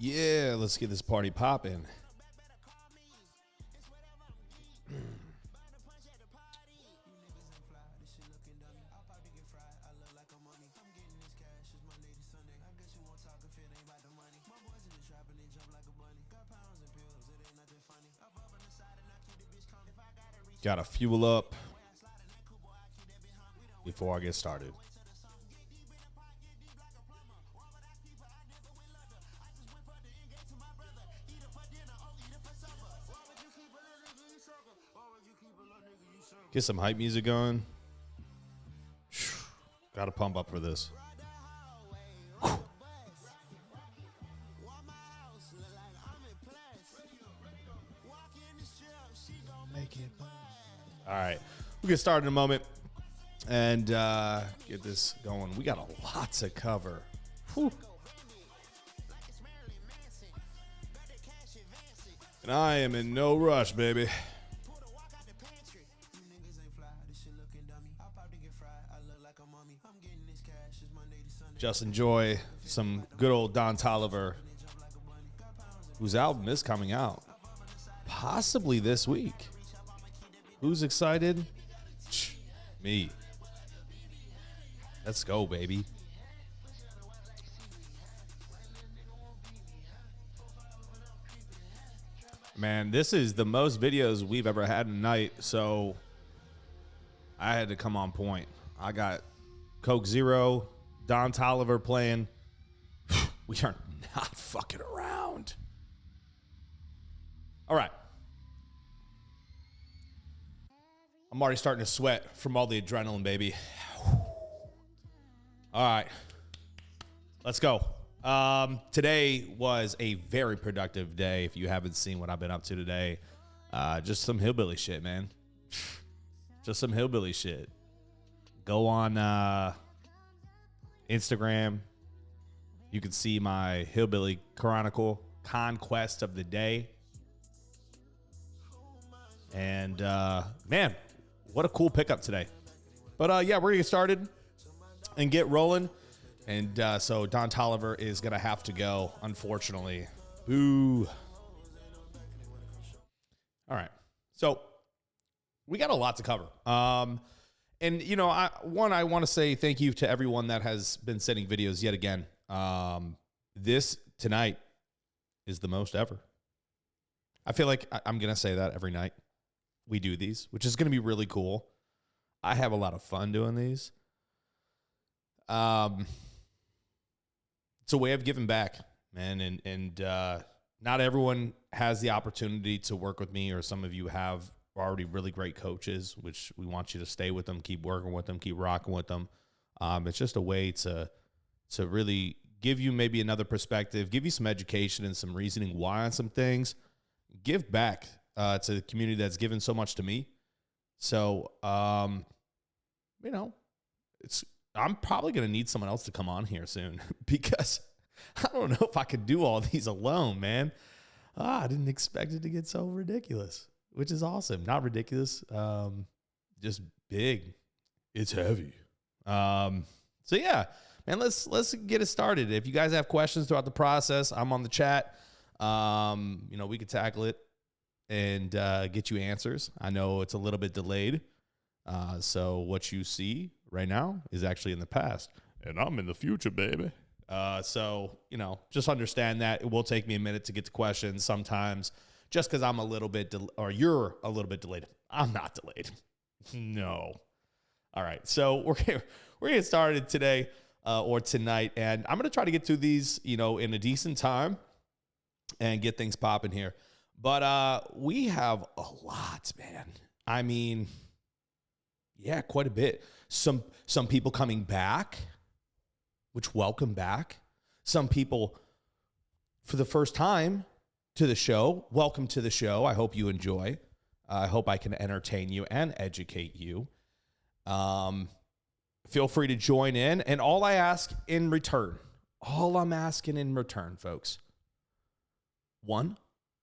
Yeah, let's get this party popping. Gotta fuel up before I get started. Get some hype music going. Gotta pump up for this. All right, we'll get started in a moment and get this going. We got a lot to cover. Whew. And I am in no rush, baby. Just enjoy some good old Don Toliver, whose album is coming out possibly this week. Who's excited? Me. Let's go, baby. Man, this is the most videos we've ever had in a night, so I had to come on point. I got Coke Zero, Don Toliver playing. We are not fucking around. All right. I'm already starting to sweat from all the adrenaline, baby. All right. Let's go. Today was a very productive day. If you haven't seen what I've been up to today, just some hillbilly shit, man. Just some hillbilly shit. Go on Instagram. You can see my hillbilly chronicle, conquest of the day. And man, what a cool pickup today. But yeah, we're gonna get started and get rolling. And so Don Toliver is gonna have to go, unfortunately. Boo. All right, so we got a lot to cover. And you know, I want to say thank you to everyone that has been sending videos yet again. This tonight is the most ever. I feel like I'm gonna say that every night we do these, which is gonna be really cool. I have a lot of fun doing these. It's a way of giving back, man, and not everyone has the opportunity to work with me, or some of you have already really great coaches, which we want you to stay with them, keep working with them, keep rocking with them. It's just a way to really give you maybe another perspective, give you some education and some reasoning why on some things, give back to the community that's given so much to me. So, you know, I'm probably going to need someone else to come on here soon because I don't know if I could do all these alone, man. I didn't expect it to get so ridiculous, which is awesome. Not ridiculous, just big. It's heavy. So yeah, man, let's get it started. If you guys have questions throughout the process, I'm on the chat. You know, we could tackle it and get you answers. I know it's a little bit delayed. So what you see right now is actually in the past, and I'm in the future, baby. So, you know, just understand that it will take me a minute to get to questions sometimes, just because I'm a little bit, or you're a little bit delayed. I'm not delayed. No. All right. So we're getting started today, or tonight, and I'm going to try to get to these, you know, in a decent time and get things popping here. But we have a lot, man. I mean, yeah, quite a bit. Some people coming back, which welcome back. Some people for the first time to the show. Welcome to the show. I hope you enjoy. I hope I can entertain you and educate you. Feel free to join in. And all I ask in return, all I'm asking in return, folks, one,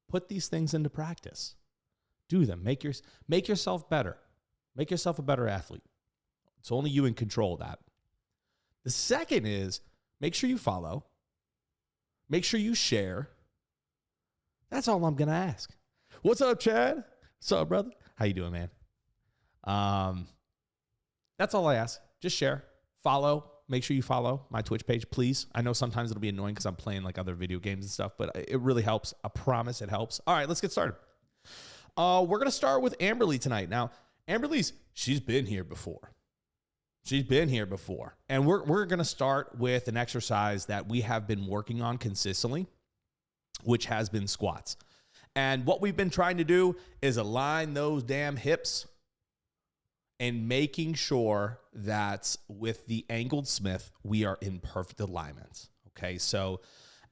put these things into practice. Do them. Make yourself better. Make yourself a better athlete. It's only you in control of that. The second is make sure you follow. Make sure you share. That's all I'm going to ask. What's up, Chad? What's up, brother? How you doing, man? That's all I ask. Just share. Follow. Make sure you follow my Twitch page, please. I know sometimes it'll be annoying because I'm playing like other video games and stuff, but it really helps. I promise it helps. All right, let's get started. We're going to start with Amberly tonight. Now, Amberly's, she's been here before. She's been here before. And we're going to start with an exercise that we have been working on consistently, which has been squats. And what we've been trying to do is align those damn hips and making sure that with the angled Smith, we are in perfect alignment. Okay, so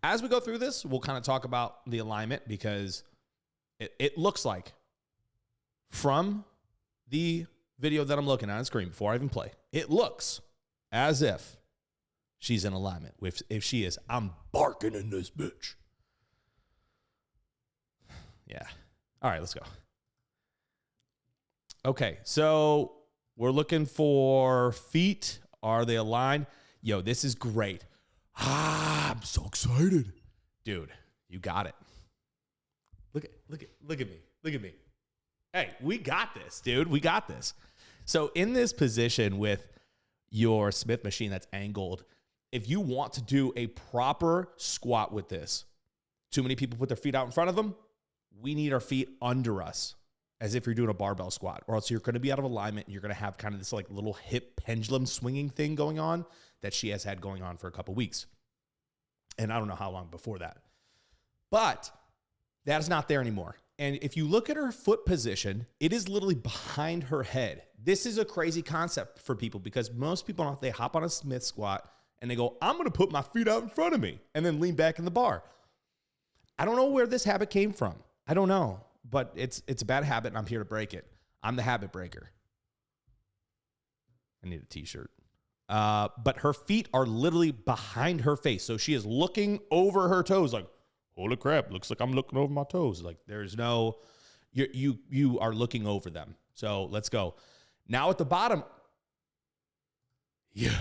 as we go through this, we'll kind of talk about the alignment because it looks like from the video that I'm looking at on screen before I even play, it looks as if she's in alignment. If she is, I'm barking in this bitch. Yeah. All right, let's go. Okay, so we're looking for feet. Are they aligned? Yo, this is great. I'm so excited. Dude, you got it. Look at me. Hey, we got this, dude. We got this. So in this position with your Smith machine that's angled, if you want to do a proper squat with this, too many people put their feet out in front of them. We need our feet under us as if you're doing a barbell squat, or else you're going to be out of alignment and you're going to have kind of this like little hip pendulum swinging thing going on that she has had going on for a couple weeks. And I don't know how long before that. But that is not there anymore. And if you look at her foot position, it is literally behind her head. This is a crazy concept for people because most people, they hop on a Smith squat and they go, I'm going to put my feet out in front of me and then lean back in the bar. I don't know where this habit came from. I don't know, but it's a bad habit and I'm here to break it. I'm the habit breaker. I need a t-shirt. But her feet are literally behind her face. So she is looking over her toes like, holy crap, looks like I'm looking over my toes. Like there's no, you are looking over them. So let's go. Now at the bottom. Yeah.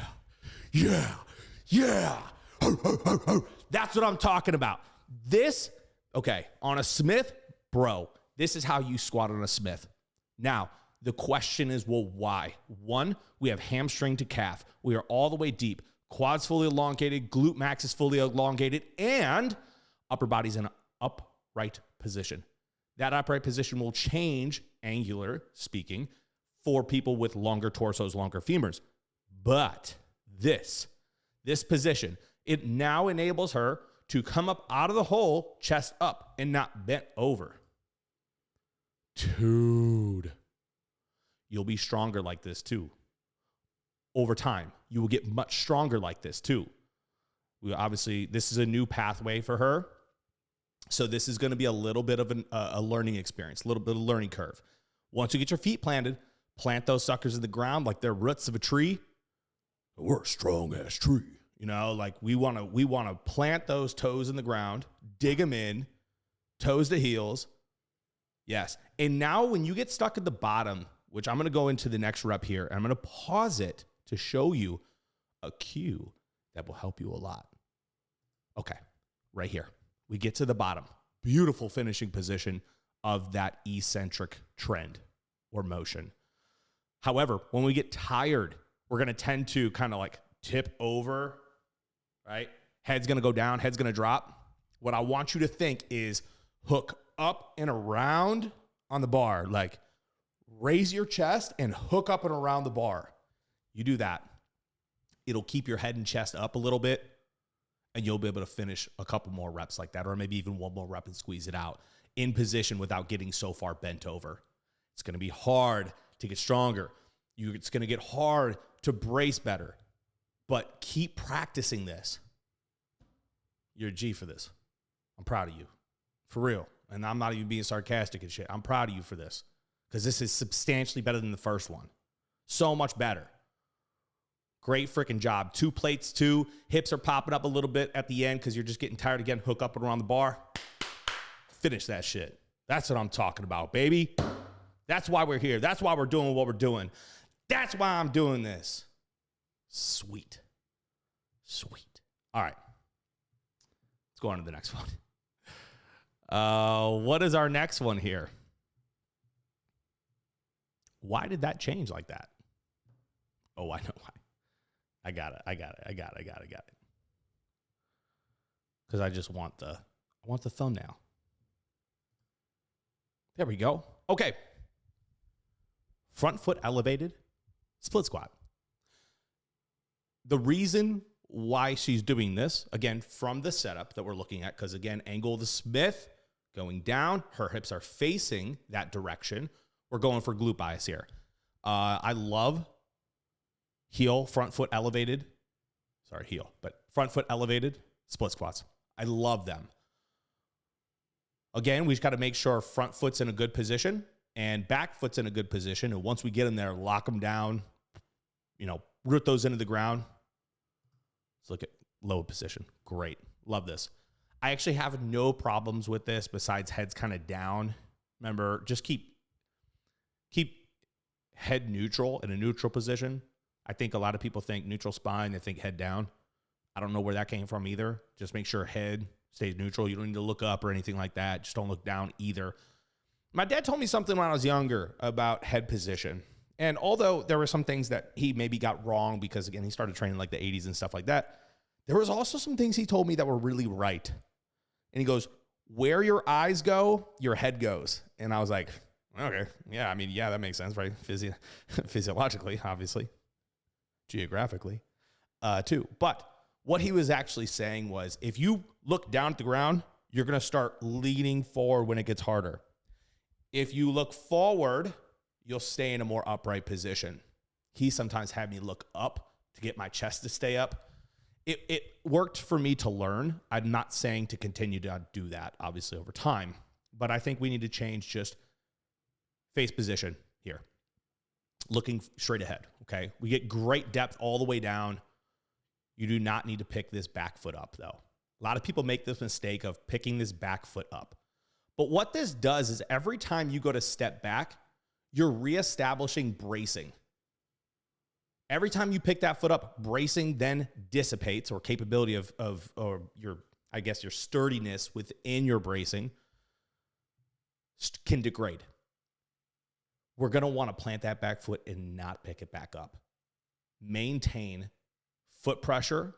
That's what I'm talking about. This, okay, on a Smith, bro, this is how you squat on a Smith. Now, the question is, well, why? One, we have hamstring to calf. We are all the way deep. Quads fully elongated, glute max is fully elongated, and upper body's in an upright position. That upright position will change, angular speaking, for people with longer torsos, longer femurs. But this position, it now enables her to come up out of the hole, chest up, and not bent over. Dude, you'll be stronger like this too. Over time, you will get much stronger like this too. Obviously, this is a new pathway for her. So this is going to be a little bit of a learning experience, a little bit of a learning curve. Once you get your feet planted, plant those suckers in the ground like they're roots of a tree. We're a strong-ass tree. You know, like we want to plant those toes in the ground, dig them in, toes to heels. Yes. And now when you get stuck at the bottom, which I'm going to go into the next rep here, and I'm going to pause it to show you a cue that will help you a lot. Okay, right here. We get to the bottom. Beautiful finishing position of that eccentric trend or motion. However, when we get tired, we're going to tend to kind of like tip over, right? Head's going to go down, head's going to drop. What I want you to think is hook up and around on the bar. Like raise your chest and hook up and around the bar. You do that. It'll keep your head and chest up a little bit and you'll be able to finish a couple more reps like that, or maybe even one more rep and squeeze it out in position without getting so far bent over. It's going to be hard to get stronger. It's going to get hard to brace better, but keep practicing this. You're a G for this. I'm proud of you. For real. And I'm not even being sarcastic and shit. I'm proud of you for this because this is substantially better than the first one. So much better. Great freaking job. 2 plates, 2. Hips are popping up a little bit at the end because you're just getting tired again. Hook up and around the bar. Finish that shit. That's what I'm talking about, baby. That's why we're here. That's why we're doing what we're doing. That's why I'm doing this. Sweet. Sweet. All right. Let's go on to the next one. What is our next one here? Why did that change like that? Oh, I know why. I got it. Because I just want the thumbnail. There we go. Okay. Front foot elevated, split squat. The reason why she's doing this, again, from the setup that we're looking at, because again, angle of the Smith going down, her hips are facing that direction. We're going for glute bias here. I love front foot elevated, front foot elevated split squats. I love them. Again, we just got to make sure front foot's in a good position and back foot's in a good position. And once we get in there, lock them down, root those into the ground. Let's look at low position. Great. Love this. I actually have no problems with this besides heads kind of down. Remember, just keep head neutral in a neutral position. I think a lot of people think neutral spine, they think head down. I don't know where that came from either. Just make sure head stays neutral. You don't need to look up or anything like that. Just don't look down either. My dad told me something when I was younger about head position. And although there were some things that he maybe got wrong because, again, he started training like the 80s and stuff like that, there was also some things he told me that were really right. And he goes, where your eyes go, your head goes. And I was like, okay, yeah, that makes sense, right? Physiologically, obviously, geographically, too. But what he was actually saying was, if you look down at the ground, you're going to start leaning forward when it gets harder. If you look forward, you'll stay in a more upright position. He sometimes had me look up to get my chest to stay up. It worked for me to learn. I'm not saying to continue to do that, obviously, over time. But I think we need to change just face position here. Looking straight ahead, okay? We get great depth all the way down. You do not need to pick this back foot up, though. A lot of people make this mistake of picking this back foot up. But what this does is every time you go to step back, you're reestablishing bracing. Every time you pick that foot up, bracing then dissipates, or capability of your sturdiness within your bracing can degrade. We're going to want to plant that back foot and not pick it back up. Maintain foot pressure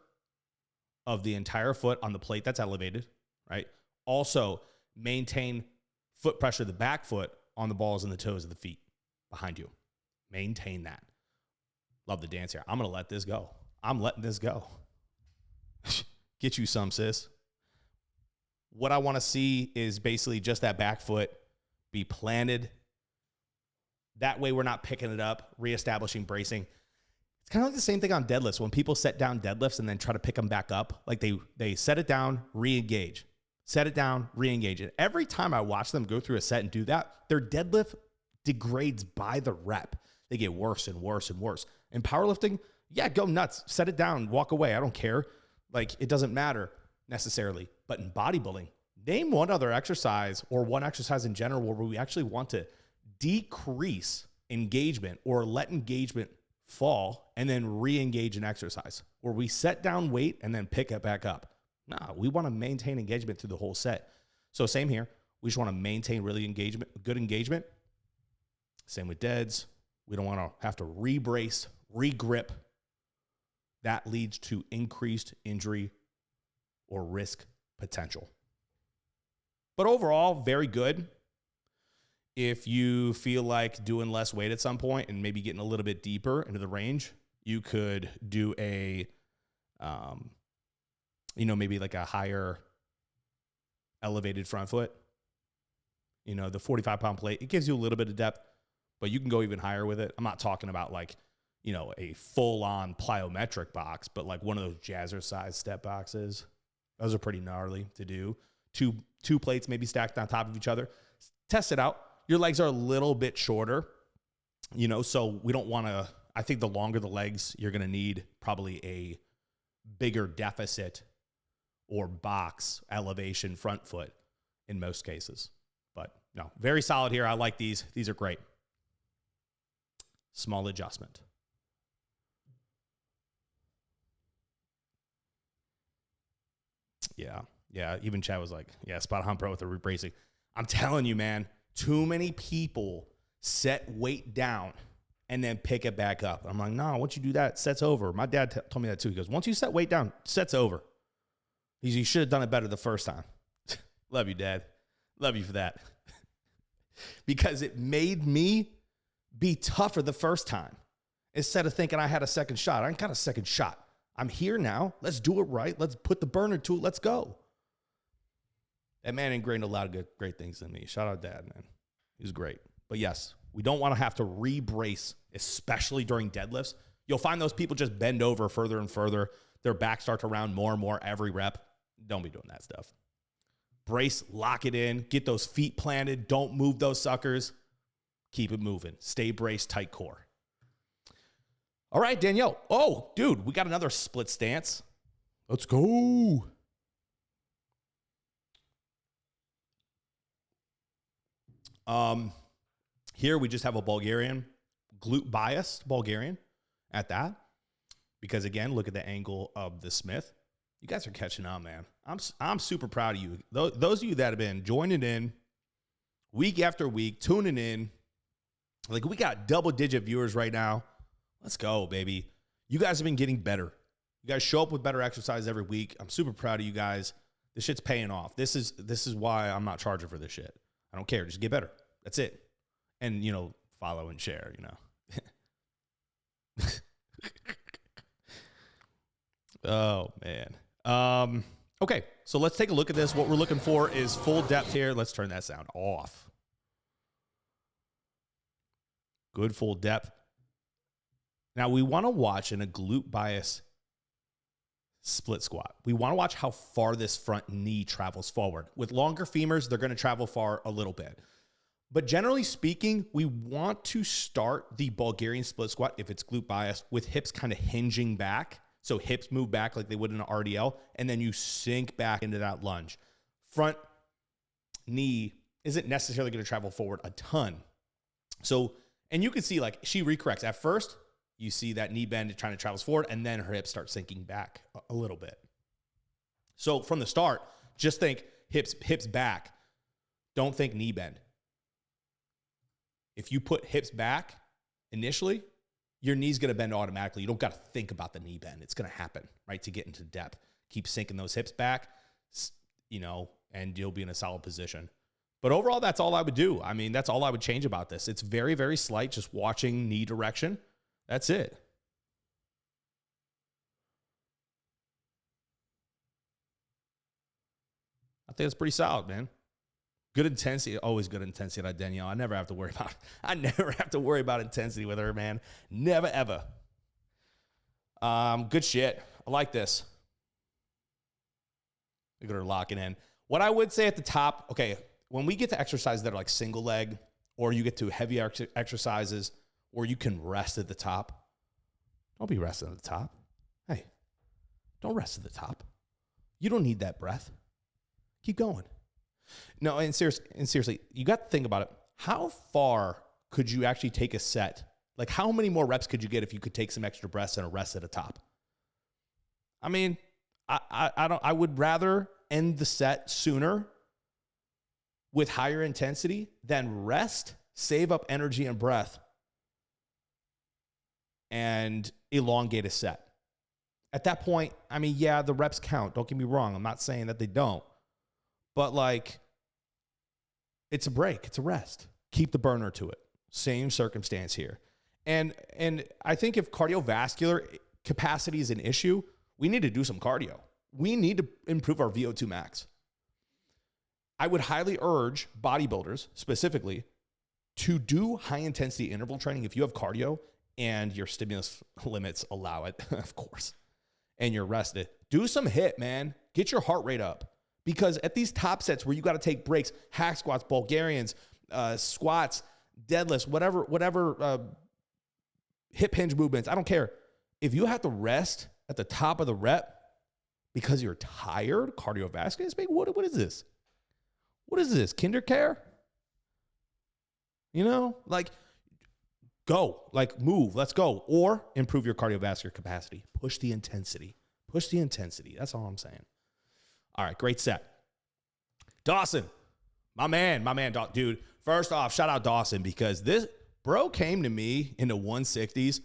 of the entire foot on the plate that's elevated, right? Also, maintain foot pressure of the back foot on the balls and the toes of the feet behind you. Maintain that. Love the dance here. I'm going to let this go. I'm letting this go. Get you some, sis. What I want to see is basically just that back foot be planted. That way we're not picking it up, reestablishing bracing. It's kind of like the same thing on deadlifts. When people set down deadlifts and then try to pick them back up, like they set it down, re-engage. Set it down, re-engage it. Every time I watch them go through a set and do that, their deadlift degrades by the rep. They get worse and worse and worse. In powerlifting, yeah, go nuts. Set it down, walk away. I don't care. Like, it doesn't matter necessarily. But in bodybuilding, name one other exercise or one exercise in general where we actually want to decrease engagement or let engagement fall and then re-engage an exercise, where we set down weight and then pick it back up. No, we want to maintain engagement through the whole set. So same here. We just want to maintain good engagement. Same with deads. We don't want to have to re-brace, re-grip. That leads to increased injury or risk potential. But overall, very good. If you feel like doing less weight at some point and maybe getting a little bit deeper into the range, you could do maybe like a higher elevated front foot. The 45-pound plate, it gives you a little bit of depth, but you can go even higher with it. I'm not talking about like, a full-on plyometric box, but like one of those jazzercise step boxes. Those are pretty gnarly to do. Two plates maybe stacked on top of each other. Test it out. Your legs are a little bit shorter, so we don't want to, I think the longer the legs, you're going to need probably a bigger deficit or box elevation front foot in most cases. But no, very solid here. I like these. These are great. Small adjustment. Yeah. Yeah, even Chad was like, yeah, spot on, bro, with the rebracing. I'm telling you, man, too many people set weight down and then pick it back up. I'm like, no, once you do that, set's over. My dad told me that too. He goes, once you set weight down, set's over. You should have done it better the first time. Love you, Dad. Love you for that. Because it made me be tougher the first time. Instead of thinking I had a second shot. I ain't got a second shot. I'm here now. Let's do it right. Let's put the burner to it. Let's go. That man ingrained a lot of great things in me. Shout out Dad, man. He was great. But yes, we don't want to have to re-brace, especially during deadlifts. You'll find those people just bend over further and further. Their back starts to round more and more every rep. Don't be doing that stuff. Brace, lock it in, get those feet planted. Don't move those suckers. Keep it moving. Stay braced, tight core. All right, Danielle. Oh, dude, we got another split stance. Let's go. Here we just have a Bulgarian, glute biased Bulgarian at that. Because again, look at the angle of the Smith. You guys are catching on, man. I'm super proud of you. Those of you that have been joining in week after week, tuning in. Like, we got double-digit viewers right now. Let's go, baby. You guys have been getting better. You guys show up with better exercise every week. I'm super proud of you guys. This shit's paying off. This is why I'm not charging for this shit. I don't care. Just get better. That's it. And, follow and share, Oh, man. Okay, so let's take a look at this. What we're looking for is full depth here. Let's turn that sound off. Good full depth. Now, we want to watch in a glute bias split squat. We want to watch how far this front knee travels forward. With longer femurs, they're going to travel far a little bit. But generally speaking, we want to start the Bulgarian split squat, if it's glute bias, with hips kind of hinging back. So hips move back like they would in an RDL, and then you sink back into that lunge. Front knee isn't necessarily going to travel forward a ton. So, and you can see, like, she recorrects. At first, you see that knee bend trying to travel forward, and then her hips start sinking back a little bit. So from the start, just think hips back. Don't think knee bend. If you put hips back initially, your knee's going to bend automatically. You don't got to think about the knee bend. It's going to happen, right, to get into depth. Keep sinking those hips back, and you'll be in a solid position. But overall, that's all I would do. I mean, that's all I would change about this. It's very, very slight, just watching knee direction. That's it. I think it's pretty solid, man. Good intensity, always good intensity at Danielle. I never have to worry about intensity with her, man. Never, ever. Good shit. I like this. Look at her locking in. What I would say at the top, okay, when we get to exercises that are like single leg, or you get to heavy exercises, or you can rest at the top, don't be resting at the top. Hey, don't rest at the top. You don't need that breath. Keep going. No, and seriously, you got to think about it. How far could you actually take a set? Like, how many more reps could you get if you could take some extra breaths and a rest at the top? I mean, I would rather end the set sooner with higher intensity than rest, save up energy and breath, and elongate a set. At that point, I mean, yeah, the reps count. Don't get me wrong. I'm not saying that they don't. But, like, it's a break. It's a rest. Keep the burner to it. Same circumstance here. And I think if cardiovascular capacity is an issue, we need to do some cardio. We need to improve our VO2 max. I would highly urge bodybuilders specifically to do high-intensity interval training if you have cardio and your stimulus limits allow it, of course, and you're rested. Do some HIIT, man. Get your heart rate up. Because at these top sets where you got to take breaks, hack squats, Bulgarians, squats, deadlifts, whatever hip hinge movements, I don't care. If you have to rest at the top of the rep because you're tired, cardiovascular, what is this? What is this, kinder care? Like, go, like, move, let's go. Or improve your cardiovascular capacity. Push the intensity. That's all I'm saying. All right, great set. Dawson, my man, dude. First off, shout out Dawson because this bro came to me in the 160s.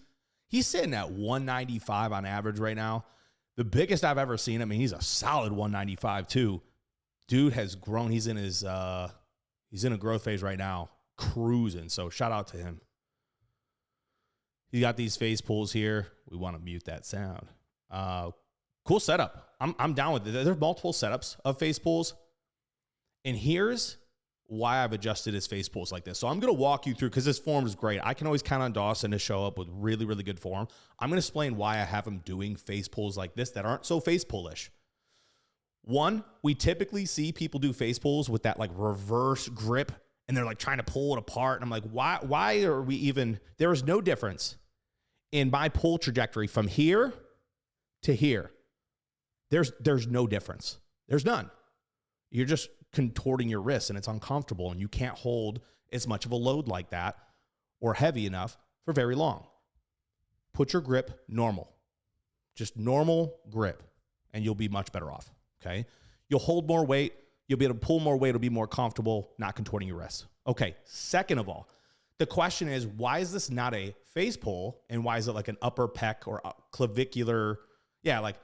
He's sitting at 195 on average right now. The biggest I've ever seen him. I mean, he's a solid 195 too. Dude has grown. He's in a growth phase right now, cruising. So shout out to him. He got these face pulls here. We want to mute that sound. Cool setup. I'm down with it. There's multiple setups of face pulls. And here's why I've adjusted his face pulls like this. So I'm going to walk you through because this form is great. I can always count on Dawson to show up with really, really good form. I'm going to explain why I have him doing face pulls like this that aren't so face pullish. One, we typically see people do face pulls with that like reverse grip and they're like trying to pull it apart. And I'm like, why are we even, there is no difference in my pull trajectory from here to here. There's no difference. There's none. You're just contorting your wrists and it's uncomfortable and you can't hold as much of a load like that or heavy enough for very long. Put your grip normal, just normal grip, and you'll be much better off. Okay. You'll hold more weight. You'll be able to pull more weight. It'll be more comfortable, not contorting your wrists. Okay. Second of all, the question is, why is this not a face pull? And why is it like an upper pec or clavicular? Yeah. Like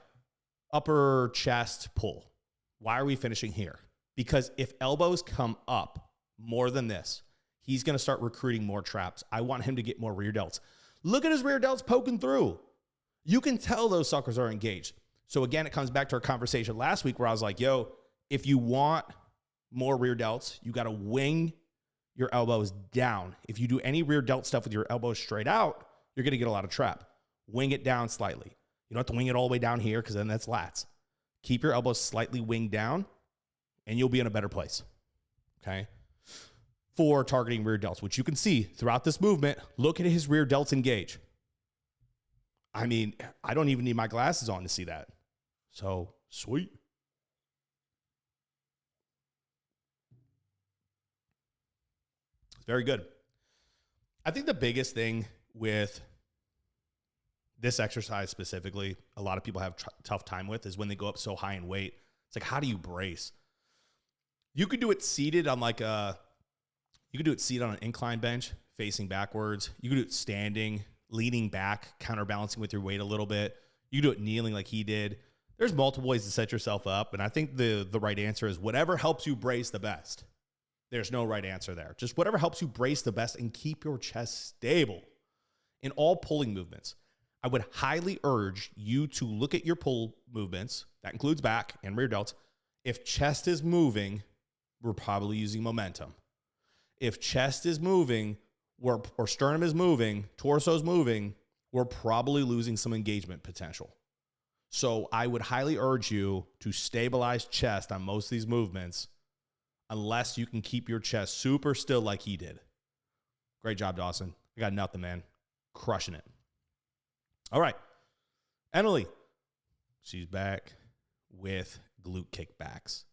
upper chest pull. Why are we finishing here? Because if elbows come up more than this, he's going to start recruiting more traps. I want him to get more rear delts. Look at his rear delts poking through. You can tell those suckers are engaged. So again, it comes back to our conversation last week where I was like, yo, if you want more rear delts, you got to wing your elbows down. If you do any rear delt stuff with your elbows straight out, you're going to get a lot of trap. Wing it down slightly. You don't have to wing it all the way down here because then that's lats. Keep your elbows slightly winged down and you'll be in a better place, okay? For targeting rear delts, which you can see throughout this movement. Look at his rear delts engage. I mean, I don't even need my glasses on to see that. So, sweet. Very good. I think the biggest thing with this exercise specifically, a lot of people have tough time with is when they go up so high in weight. It's like, how do you brace? You could do it seated on like you could do it seated on an incline bench, facing backwards. You could do it standing, leaning back, counterbalancing with your weight a little bit. You could do it kneeling like he did. There's multiple ways to set yourself up. And I think the right answer is whatever helps you brace the best. There's no right answer there. Just whatever helps you brace the best and keep your chest stable in all pulling movements. I would highly urge you to look at your pull movements. That includes back and rear delts. If chest is moving, we're probably using momentum. If chest is moving or sternum is moving, torso is moving, we're probably losing some engagement potential. So I would highly urge you to stabilize chest on most of these movements unless you can keep your chest super still like he did. Great job, Dawson. I got nothing, man. Crushing it. All right. Emily. She's back with glute kickbacks.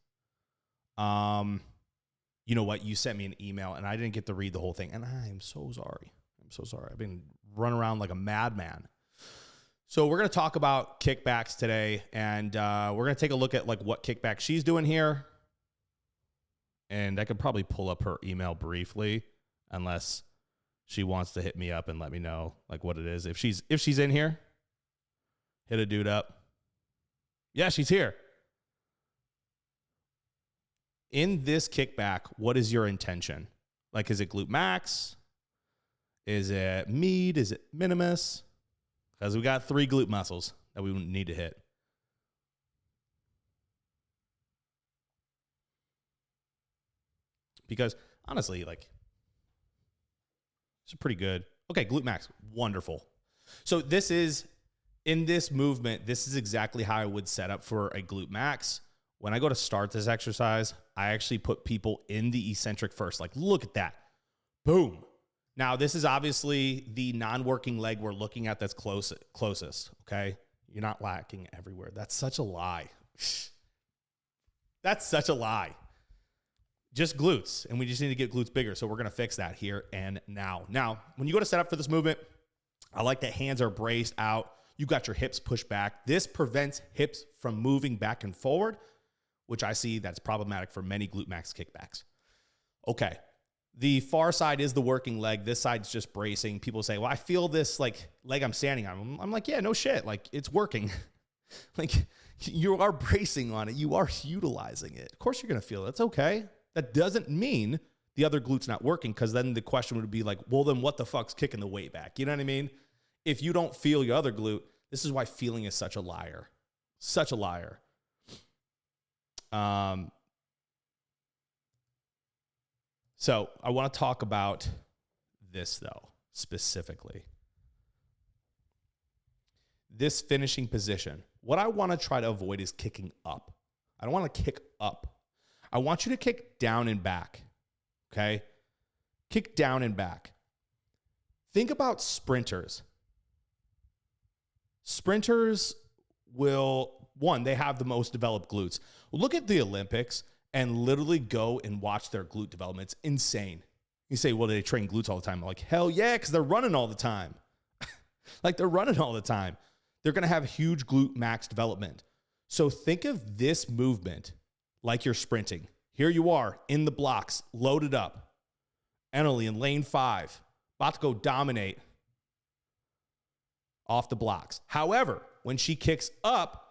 You know what? You sent me an email and I didn't get to read the whole thing. And I am so sorry. I'm so sorry. I've been running around like a madman. So we're going to talk about kickbacks today. And we're going to take a look at like what kickback she's doing here. And I could probably pull up her email briefly unless she wants to hit me up and let me know like what it is. If she's in here, hit a dude up. Yeah, she's here. In this kickback, what is your intention? Like, is it glute max? Is it med? Is it minimus? Because we got 3 glute muscles that we need to hit. Because honestly, like, it's pretty good. Okay, glute max, wonderful. So this is, in this movement, this is exactly how I would set up for a glute max. When I go to start this exercise, I actually put people in the eccentric first. Like, look at that. Boom. Now, this is obviously the non-working leg we're looking at that's closest, okay? You're not lacking everywhere. That's such a lie. That's such a lie. Just glutes, and we just need to get glutes bigger, so we're going to fix that here and now. Now, when you go to set up for this movement, I like that hands are braced out. You got your hips pushed back. This prevents hips from moving back and forward, which I see that's problematic for many glute max kickbacks. Okay. The far side is the working leg. This side's just bracing. People say, well, I feel this like leg I'm standing on. I'm like, yeah, no shit. Like it's working. Like you are bracing on it. You are utilizing it. Of course you're going to feel it. That's okay. That doesn't mean the other glute's not working, because then the question would be like, well, then what the fuck's kicking the weight back? You know what I mean? If you don't feel your other glute, this is why feeling is such a liar. Such a liar. So I want to talk about this, though, specifically. This finishing position. What I want to try to avoid is kicking up. I don't want to kick up. I want you to kick down and back, okay? Kick down and back. Think about sprinters. Sprinters will, one, they have the most developed glutes. Look at the Olympics and literally go and watch their glute development. It's insane. You say, well, they train glutes all the time. I'm like, hell yeah, because they're running all the time. Like they're running all the time. They're going to have huge glute max development. So think of this movement like you're sprinting. Here you are in the blocks, loaded up. Emily in lane 5, about to go dominate off the blocks. However, when she kicks up,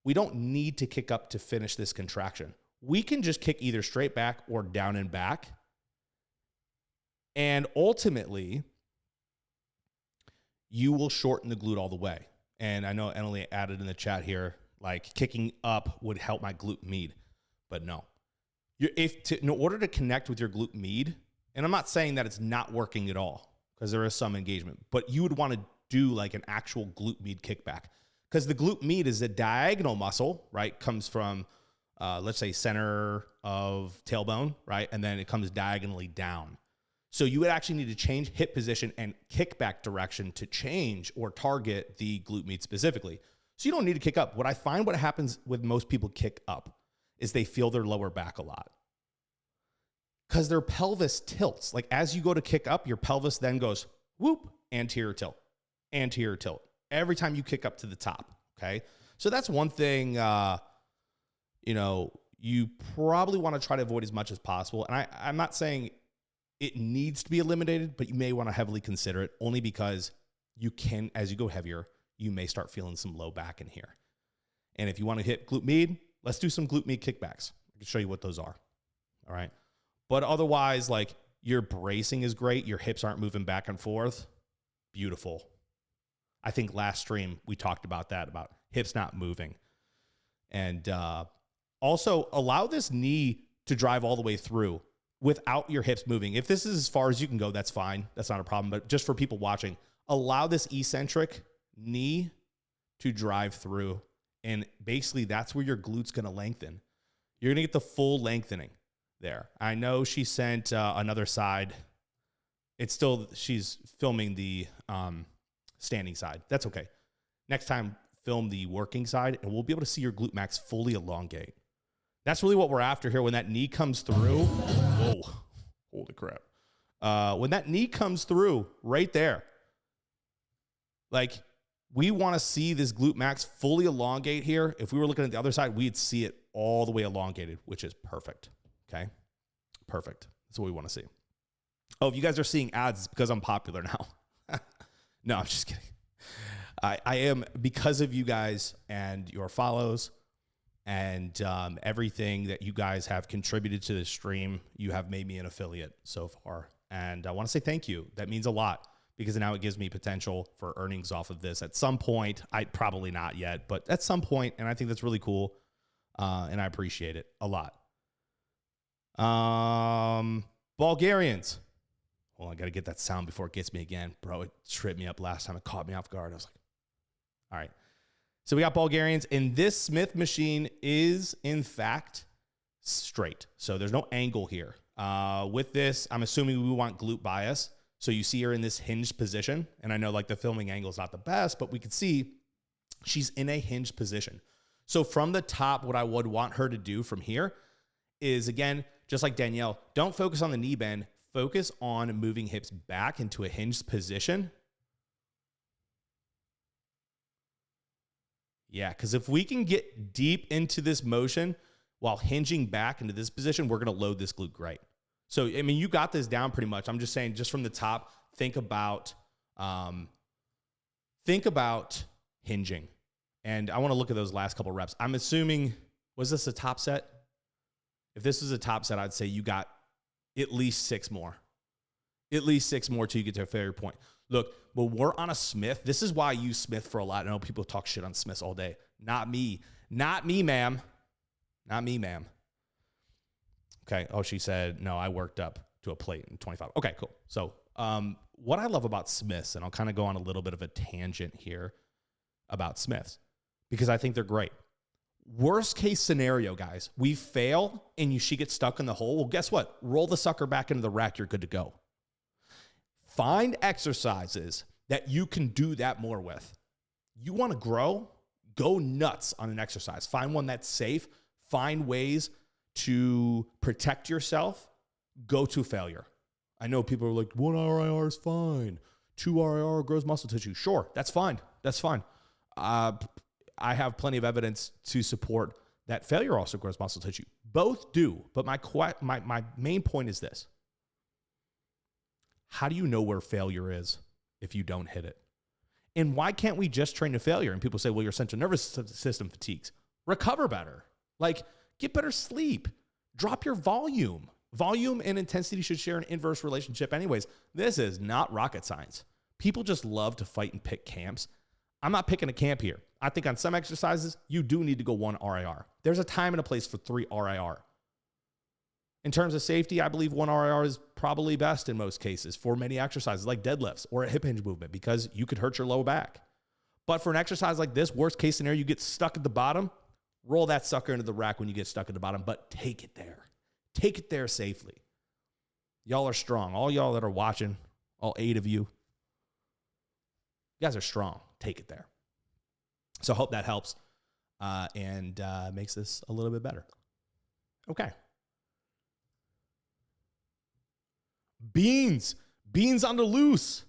we don't need to kick up to finish this contraction. We can just kick either straight back or down and back. And ultimately, you will shorten the glute all the way. And I know Emily added in the chat here, like kicking up would help my glute med. But no. In order to connect with your glute med, and I'm not saying that it's not working at all, because there is some engagement, but you would want to do like an actual glute med kickback. Because the glute med is a diagonal muscle, right? Comes from, let's say, center of tailbone, right? And then it comes diagonally down. So you would actually need to change hip position and kickback direction to change or target the glute med specifically. So you don't need to kick up. What I find what happens with most people kick up is they feel their lower back a lot. Because their pelvis tilts. Like as you go to kick up, your pelvis then goes whoop, anterior tilt, anterior tilt. Every time you kick up to the top, okay? So that's one thing, you probably want to try to avoid as much as possible. And I'm not saying it needs to be eliminated, but you may want to heavily consider it only because you can, as you go heavier, you may start feeling some low back in here. And if you want to hit glute med, let's do some glute med kickbacks. I can show you what those are, all right? But otherwise, like your bracing is great. Your hips aren't moving back and forth. Beautiful. I think last stream we talked about that, about hips not moving. And also allow this knee to drive all the way through without your hips moving. If this is as far as you can go, that's fine. That's not a problem. But just for people watching, allow this eccentric knee to drive through. And basically that's where your glute's going to lengthen. You're going to get the full lengthening there. I know she sent another side. It's still, she's filming the standing side. That's okay. Next time, film the working side, and we'll be able to see your glute max fully elongate. That's really what we're after here. When that knee comes through, whoa, holy crap. When that knee comes through right there, like we want to see this glute max fully elongate here. If we were looking at the other side, we'd see it all the way elongated, which is perfect. Okay. Perfect. That's what we want to see. Oh, if you guys are seeing ads, it's because I'm popular now. No, I'm just kidding. I am, because of you guys and your follows and everything that you guys have contributed to this stream, you have made me an affiliate so far. And I want to say thank you. That means a lot, because now it gives me potential for earnings off of this at some point. Probably not yet, but at some point, and I think that's really cool. And I appreciate it a lot. Bulgarians. Well, I got to get that sound before it gets me again. Bro, it tripped me up last time. It caught me off guard. I was like, all right. So we got Bulgarians, and this Smith machine is, in fact, straight. So there's no angle here. With this, I'm assuming we want glute bias. So you see her in this hinged position. And I know like the filming angle is not the best, but we can see she's in a hinged position. So from the top, what I would want her to do from here is, again, just like Danielle, don't focus on the knee bend. Focus on moving hips back into a hinged position. Yeah, because if we can get deep into this motion while hinging back into this position, we're going to load this glute great. So, I mean, you got this down pretty much. I'm just saying, just from the top, think about hinging. And I want to look at those last couple reps. I'm assuming, was this a top set? If this is a top set, I'd say you got at least 6 more. At least 6 more till you get to a failure point. Look, when we're on a Smith, this is why I use Smith for a lot. I know people talk shit on Smiths all day. Not me. Not me, ma'am. Not me, ma'am. Okay. Oh, she said, no, I worked up to a plate in 25. Okay, cool. So what I love about Smiths, and I'll kind of go on a little bit of a tangent here about Smiths, because I think they're great. Worst case scenario, guys, we fail and she gets stuck in the hole. Well, guess what? Roll the sucker back into the rack. You're good to go. Find exercises that you can do that more with. You want to grow? Go nuts on an exercise. Find one that's safe. Find ways to protect yourself. Go to failure. I know people are like, 1 RIR is fine. 2 RIR grows muscle tissue. Sure, that's fine. That's fine. I have plenty of evidence to support that failure also grows muscle tissue. Both do. But my main point is this. How do you know where failure is if you don't hit it? And why can't we just train to failure? And people say, well, your central nervous system fatigues. Recover better. Like, get better sleep. Drop your volume. Volume and intensity should share an inverse relationship anyways. This is not rocket science. People just love to fight and pick camps. I'm not picking a camp here. I think on some exercises, you do need to go 1 RIR. There's a time and a place for 3 RIR. In terms of safety, I believe 1 RIR is probably best in most cases for many exercises like deadlifts or a hip hinge movement, because you could hurt your lower back. But for an exercise like this, worst case scenario, you get stuck at the bottom, roll that sucker into the rack when you get stuck at the bottom, but take it there. Take it there safely. Y'all are strong. All y'all that are watching, all 8 of you, you guys are strong. Take it there. So I hope that helps and makes this a little bit better. Okay. Beans on the loose.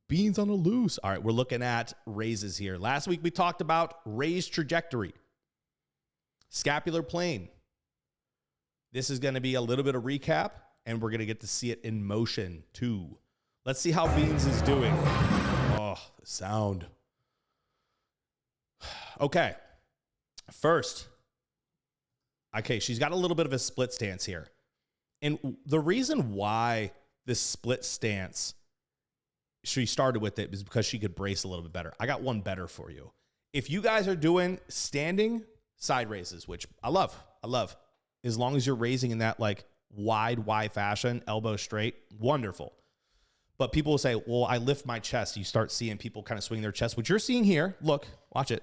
Beans on the loose. All right, we're looking at raises here. Last week we talked about raised trajectory, scapular plane. This is going to be a little bit of recap, and we're going to get to see it in motion too. Let's see how Beans is doing. Oh, the sound. Okay, first. Okay, she's got a little bit of a split stance here. And the reason why this split stance, she started with it, is because she could brace a little bit better. I got one better for you. If you guys are doing standing side raises, which I love, as long as you're raising in that like wide Y fashion, elbow straight, wonderful. But people will say, well, I lift my chest. You start seeing people kind of swing their chest. What you're seeing here, look, watch it.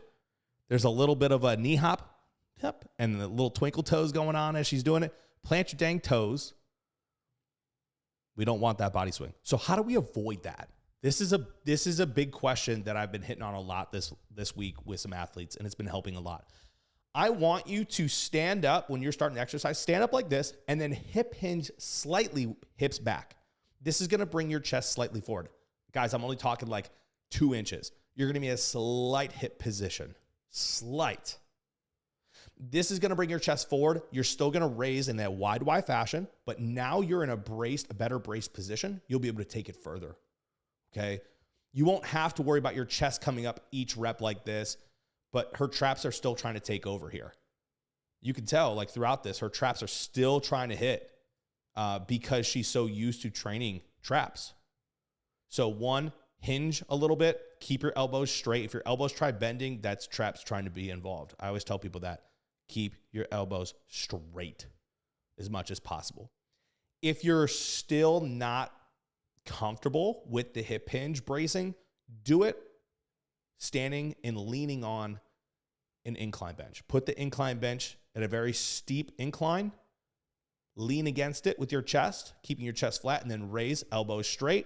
There's a little bit of a knee hop. Yep. And the little twinkle toes going on as she's doing it. Plant your dang toes. We don't want that body swing. So how do we avoid that? This is a big question that I've been hitting on a lot this week with some athletes, and it's been helping a lot. I want you to stand up when you're starting the exercise. Stand up like this, and then hip hinge slightly, hips back. This is going to bring your chest slightly forward. Guys, I'm only talking like 2 inches. You're going to be in a slight hip position. Slight. This is going to bring your chest forward. You're still going to raise in that wide Y fashion, but now you're in a better braced position. You'll be able to take it further. Okay. You won't have to worry about your chest coming up each rep like this, but her traps are still trying to take over here. You can tell like throughout this, her traps are still trying to hit because she's so used to training traps. So 1, hinge a little bit, keep your elbows straight. If your elbows try bending, that's traps trying to be involved. I always tell people that. Keep your elbows straight as much as possible. If you're still not comfortable with the hip hinge bracing, do it standing and leaning on an incline bench. Put the incline bench at a very steep incline. Lean against it with your chest, keeping your chest flat, and then raise elbows straight,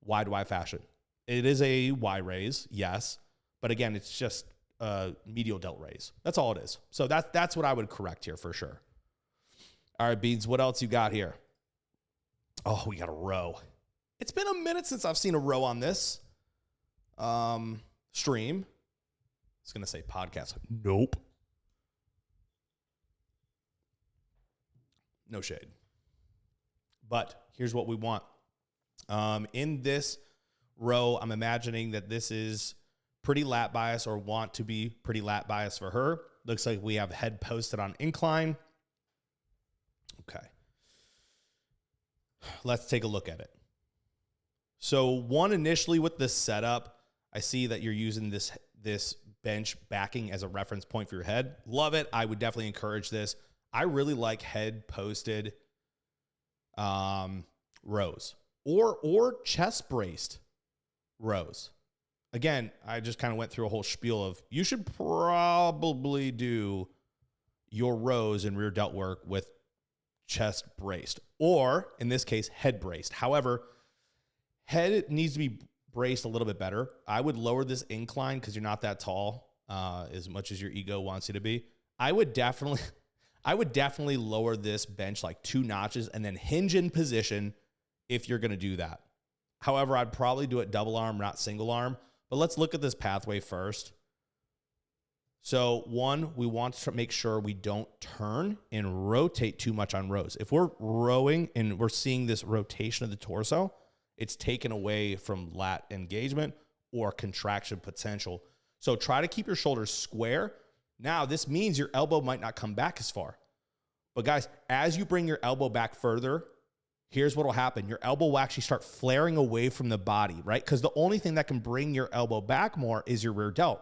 wide Y fashion. It is a Y raise, yes, but again, it's just a medial delt raise. That's all it is. So that's what I would correct here for sure. All right, Beans, what else you got here? Oh, we got a row. It's been a minute since I've seen a row on this. stream. It's going to say podcast. Nope. No shade. But here's what we want. In this row, I'm imagining that this is pretty lat bias or want to be pretty lat bias for her. Looks like we have head posted on incline. Okay. Let's take a look at it. So one, initially with this setup, I see that you're using this bench backing as a reference point for your head. Love it. I would definitely encourage this. I really like head posted rows or chest braced rows. Again, I just kind of went through a whole spiel of you should probably do your rows and rear delt work with chest braced, or in this case, head braced. However, head needs to be braced a little bit better. I would lower this incline because you're not that tall, as much as your ego wants you to be. I would definitely lower this bench like 2 notches and then hinge in position if you're going to do that. However, I'd probably do it double arm, not single arm. But let's look at this pathway first. So one, we want to make sure we don't turn and rotate too much on rows. If we're rowing and we're seeing this rotation of the torso, it's taken away from lat engagement or contraction potential. So try to keep your shoulders square. Now, this means your elbow might not come back as far. But guys, as you bring your elbow back further, here's what will happen. Your elbow will actually start flaring away from the body, right? Because the only thing that can bring your elbow back more is your rear delt.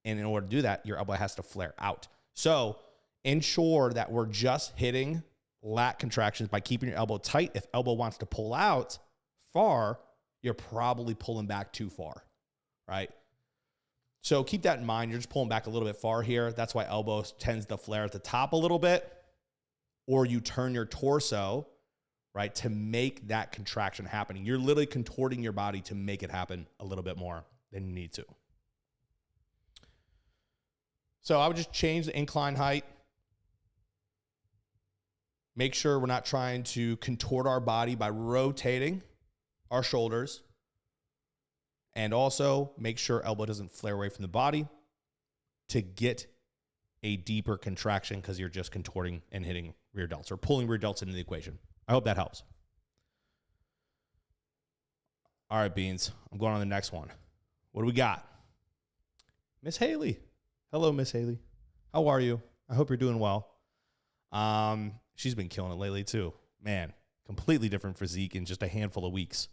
And in order to do that, your elbow has to flare out. So ensure that we're just hitting lat contractions by keeping your elbow tight. If elbow wants to pull out far, you're probably pulling back too far, right? So keep that in mind. You're just pulling back a little bit far here. That's why elbow tends to flare at the top a little bit. Or you turn your torso, right, to make that contraction happening. You're literally contorting your body to make it happen a little bit more than you need to. So I would just change the incline height. Make sure we're not trying to contort our body by rotating our shoulders. And also make sure elbow doesn't flare away from the body to get a deeper contraction because you're just contorting and hitting rear delts or pulling rear delts into the equation. I hope that helps. All right, Beans. I'm going on to the next one. What do we got? Miss Haley. Hello, Miss Haley. How are you? I hope you're doing well. She's been killing it lately too. Man, completely different physique in just a handful of weeks.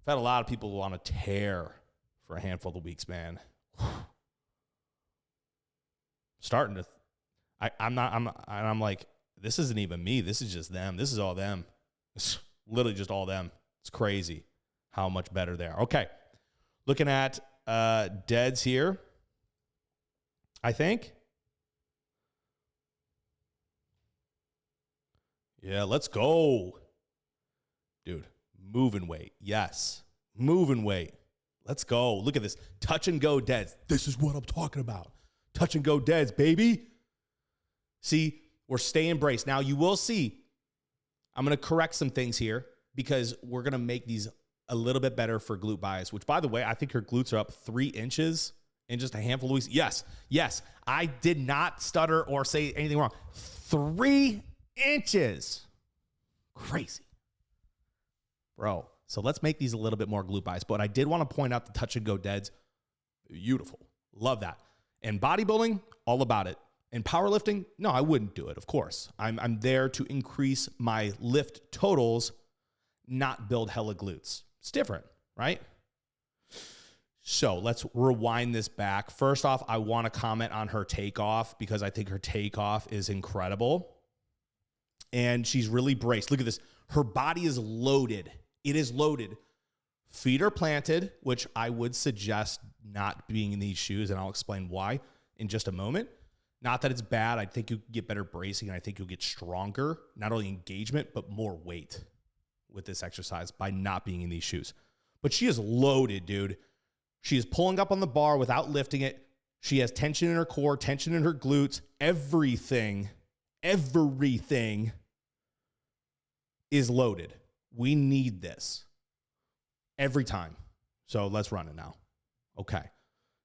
I've had a lot of people who want to tear for a handful of weeks, man. Starting to, I'm like, this isn't even me. This is just them. This is all them. It's literally just all them. It's crazy how much better they are. Okay. Looking at deads here, I think. Yeah, let's go. Dude, moving weight. Yes. Moving weight. Let's go. Look at this. Touch and go deads. This is what I'm talking about. Touch and go deads, baby. See, we're staying braced. Now, you will see, I'm going to correct some things here because we're going to make these a little bit better for glute bias, which, by the way, I think your glutes are up 3 inches in just a handful of weeks. Yes. I did not stutter or say anything wrong. 3 inches. Crazy. Bro, so let's make these a little bit more glute bias. But I did want to point out the touch and go deads. Beautiful. Love that. And bodybuilding, all about it. And powerlifting, no, I wouldn't do it, of course. I'm there to increase my lift totals, not build hella glutes. It's different, right? So let's rewind this back. First off, I want to comment on her takeoff because I think her takeoff is incredible. And she's really braced. Look at this. Her body is loaded. It is loaded. Feet are planted, which I would suggest not being in these shoes, and I'll explain why in just a moment. Not that it's bad. I think you get better bracing, and I think you'll get stronger, not only engagement, but more weight with this exercise by not being in these shoes. But she is loaded, dude. She is pulling up on the bar without lifting it. She has tension in her core, tension in her glutes. Everything is loaded. We need this every time. So let's run it now. Okay.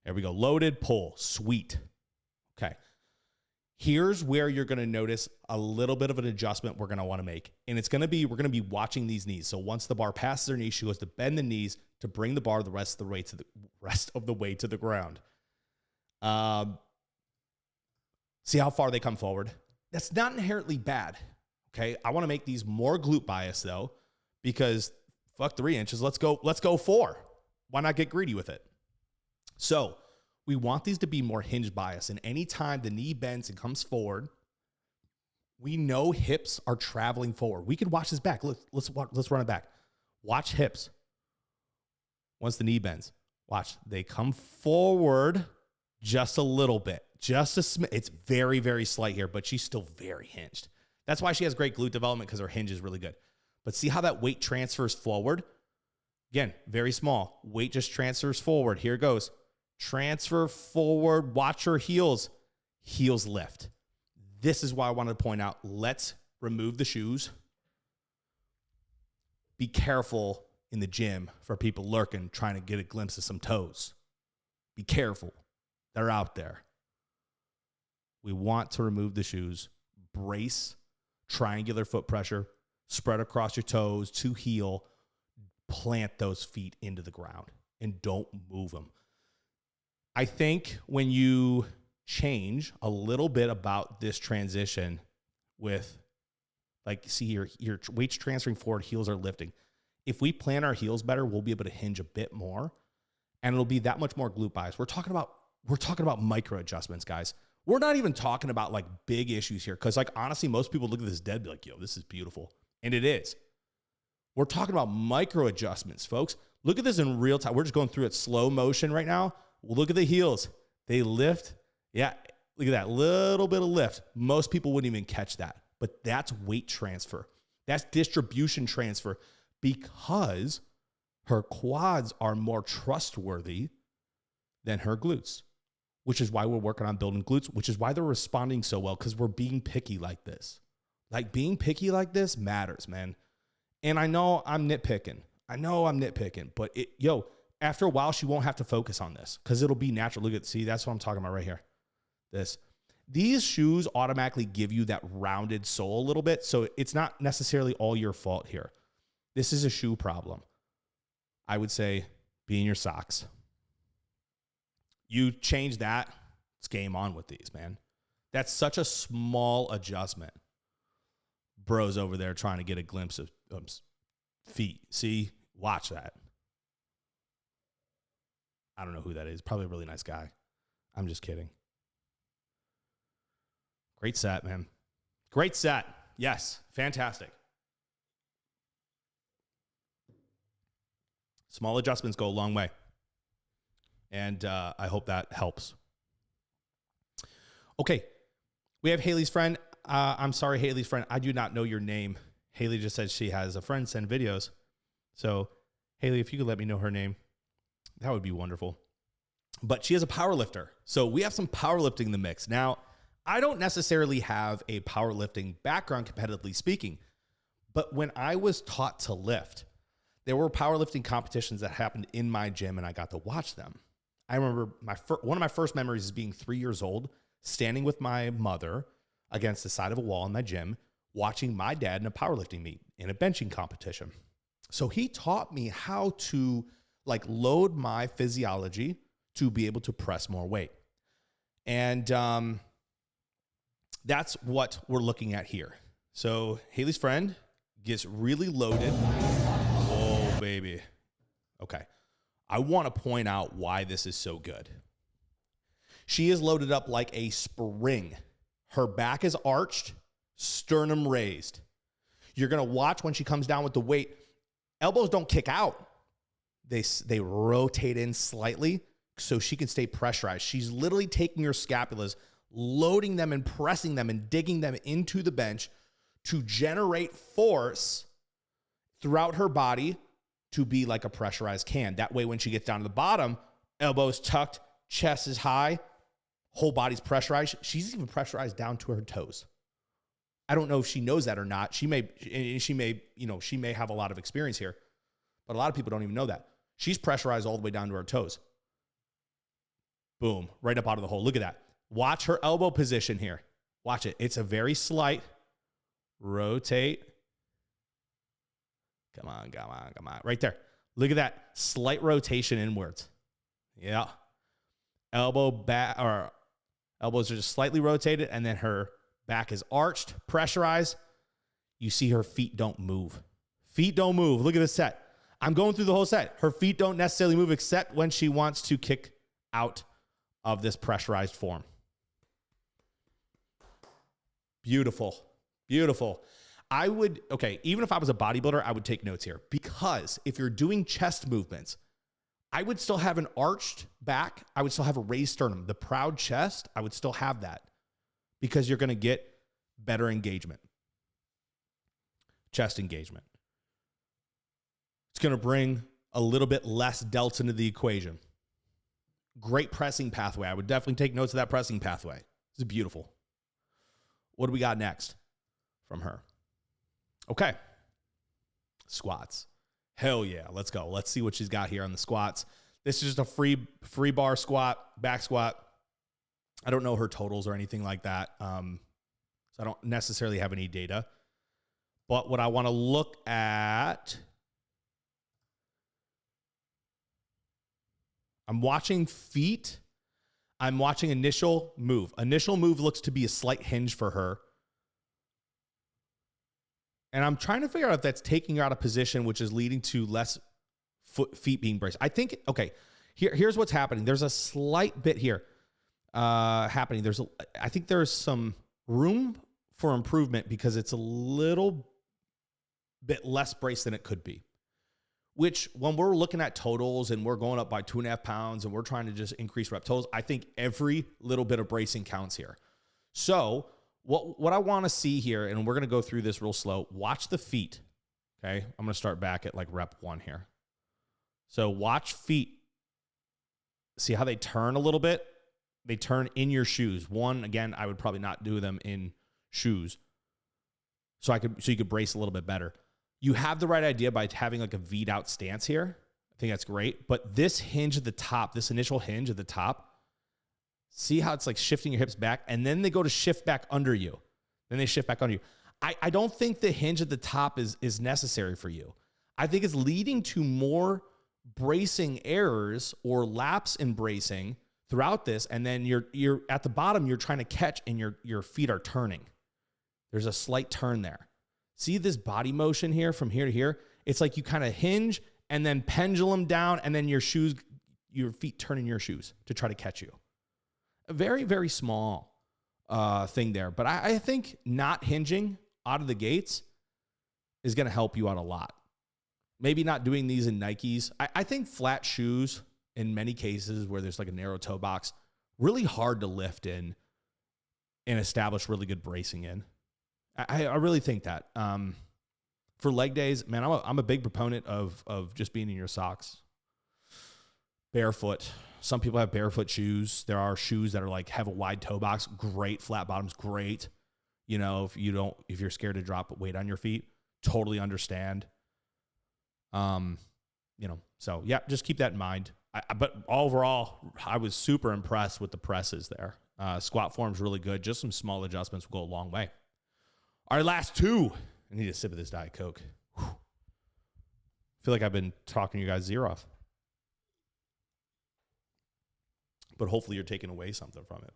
There we go. Loaded pull. Sweet. Okay. Here's where you're going to notice a little bit of an adjustment we're going to want to make. And it's going to be, we're going to be watching these knees. So once the bar passes their knee, she goes to bend the knees to bring the bar the rest of the way to the ground. See how far they come forward? That's not inherently bad. Okay. I want to make these more glute bias though, because fuck 3 inches. Let's go 4. Why not get greedy with it? So we want these to be more hinge bias. And anytime the knee bends and comes forward, we know hips are traveling forward. We can watch this back. Let's run it back. Watch hips. Once the knee bends, watch. They come forward just a little bit. It's very, very slight here, but she's still very hinged. That's why she has great glute development, because her hinge is really good. But see how that weight transfers forward? Again, very small. Weight just transfers forward. Here it goes. Transfer forward. Watch her heels. Heels lift. This is why I wanted to point out, let's remove the shoes. Be careful in the gym for people lurking, trying to get a glimpse of some toes. Be careful. They're out there. We want to remove the shoes. Brace, triangular foot pressure, spread across your toes to heel. Plant those feet into the ground and don't move them. I think when you change a little bit about this transition with, like, see here, your weight's transferring forward, heels are lifting. If we plant our heels better, we'll be able to hinge a bit more, and it'll be that much more glute bias. We're talking about micro adjustments, guys. We're not even talking about like big issues here, because like honestly, most people look at this dead and be like, yo, this is beautiful. And it is. We're talking about micro adjustments, folks. Look at this in real time. We're just going through it slow motion right now. Look at the heels. They lift. Yeah, look at that little bit of lift. Most people wouldn't even catch that, but that's weight transfer. That's distribution transfer, because her quads are more trustworthy than her glutes, which is why we're working on building glutes, which is why they're responding so well, because we're being picky like this. Like, being picky like this matters, man. And I know I'm nitpicking, but after a while, she won't have to focus on this because it'll be natural. Look at, see, that's what I'm talking about right here. These shoes automatically give you that rounded sole a little bit. So it's not necessarily all your fault here. This is a shoe problem. I would say be in your socks. You change that, it's game on with these, man. That's such a small adjustment. Bro's over there trying to get a glimpse of feet. See, watch that. I don't know who that is. Probably a really nice guy. I'm just kidding. Great set, man. Great set. Yes, fantastic. Small adjustments go a long way. And I hope that helps. Okay, we have Haley's friend. I'm sorry, Haley's friend. I do not know your name. Haley just said she has a friend send videos. So, Haley, if you could let me know her name, that would be wonderful. But she is a power lifter. So we have some powerlifting in the mix. Now, I don't necessarily have a powerlifting background, competitively speaking. But when I was taught to lift, there were powerlifting competitions that happened in my gym, and I got to watch them. I remember one of my first memories is being 3 years old, standing with my mother against the side of a wall in my gym, watching my dad in a powerlifting meet in a benching competition. So he taught me how to like load my physiology to be able to press more weight. And that's what we're looking at here. So Haley's friend gets really loaded. Oh, baby. Okay. I want to point out why this is so good. She is loaded up like a spring. Her back is arched, sternum raised. You're going to watch when she comes down with the weight. Elbows don't kick out. They rotate in slightly so she can stay pressurized. She's literally taking her scapulas, loading them and pressing them and digging them into the bench to generate force throughout her body to be like a pressurized can. That way, when she gets down to the bottom, elbows tucked, chest is high, whole body's pressurized. She's even pressurized down to her toes. I don't know if she knows that or not. She may have a lot of experience here, but a lot of people don't even know that. She's pressurized all the way down to her toes. Boom, right up out of the hole. Look at that. Watch her elbow position here. Watch it. It's a very slight rotate. Come on. Right there. Look at that slight rotation inwards. Yeah. Elbows are just slightly rotated, and then her back is arched, pressurized. You see her feet don't move. Feet don't move. Look at this set. I'm going through the whole set. Her feet don't necessarily move except when she wants to kick out of this pressurized form. Beautiful. Beautiful. Even if I was a bodybuilder, I would take notes here, because if you're doing chest movements, I would still have an arched back. I would still have a raised sternum. The proud chest, I would still have that, because you're going to get better engagement. Chest engagement. It's going to bring a little bit less delts into the equation. Great pressing pathway. I would definitely take notes of that pressing pathway. This is beautiful. What do we got next from her? Okay. Squats. Hell yeah. Let's go. Let's see what she's got here on the squats. This is just a free bar squat, back squat. I don't know her totals or anything like that. So I don't necessarily have any data. But what I want to look at, I'm watching feet. I'm watching initial move. Initial move looks to be a slight hinge for her. And I'm trying to figure out if that's taking her out of position, which is leading to less feet being braced. I think, okay, here's what's happening. There's a slight bit here happening. I think there's some room for improvement, because it's a little bit less braced than it could be. Which, when we're looking at totals and we're going up by 2.5 pounds and we're trying to just increase rep totals, I think every little bit of bracing counts here. So what I want to see here, and we're going to go through this real slow, watch the feet. Okay. I'm going to start back at like rep 1 here. So watch feet. See how they turn a little bit? They turn in your shoes. One, again, I would probably not do them in shoes. So you could brace a little bit better. You have the right idea by having like a V'd out stance here. I think that's great. But this hinge at the top, this initial hinge at the top, see how it's like shifting your hips back, and then they go to shift back under you. Then they shift back under you. I don't think the hinge at the top is necessary for you. I think it's leading to more bracing errors or lapse in bracing throughout this. And then you're at the bottom, you're trying to catch, and your feet are turning. There's a slight turn there. See this body motion here from here to here? It's like you kind of hinge and then pendulum down, and then your feet turn in your shoes to try to catch you. A very, very small thing there. But I think not hinging out of the gates is going to help you out a lot. Maybe not doing these in Nikes. I think flat shoes, in many cases where there's like a narrow toe box, really hard to lift in and establish really good bracing in. I really think that. For leg days, man, I'm a big proponent of just being in your socks. Barefoot. Some people have barefoot shoes. There are shoes that are like have a wide toe box. Great. Flat bottoms, great. You know, if you're scared to drop weight on your feet, totally understand. So yeah, just keep that in mind. But overall, I was super impressed with the presses there. Squat form's really good. Just some small adjustments will go a long way. All right, last two. I need a sip of this Diet Coke. Whew. I feel like I've been talking you guys' ear off. But hopefully you're taking away something from it.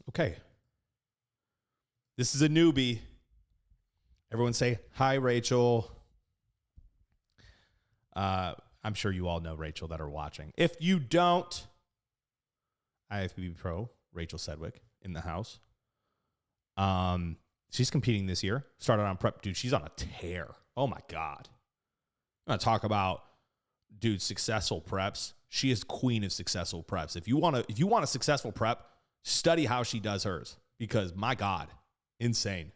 Okay. This is a newbie. Everyone say, hi, Rachel. I'm sure you all know Rachel that are watching. If you don't, IFBB Pro, Rachel Sedgwick in the house. She's competing this year. Started on prep. Dude, she's on a tear. Oh, my God. I'm going to talk about, dude, successful preps. She is queen of successful preps. If you want a successful prep, study how she does hers, because, my God, insane.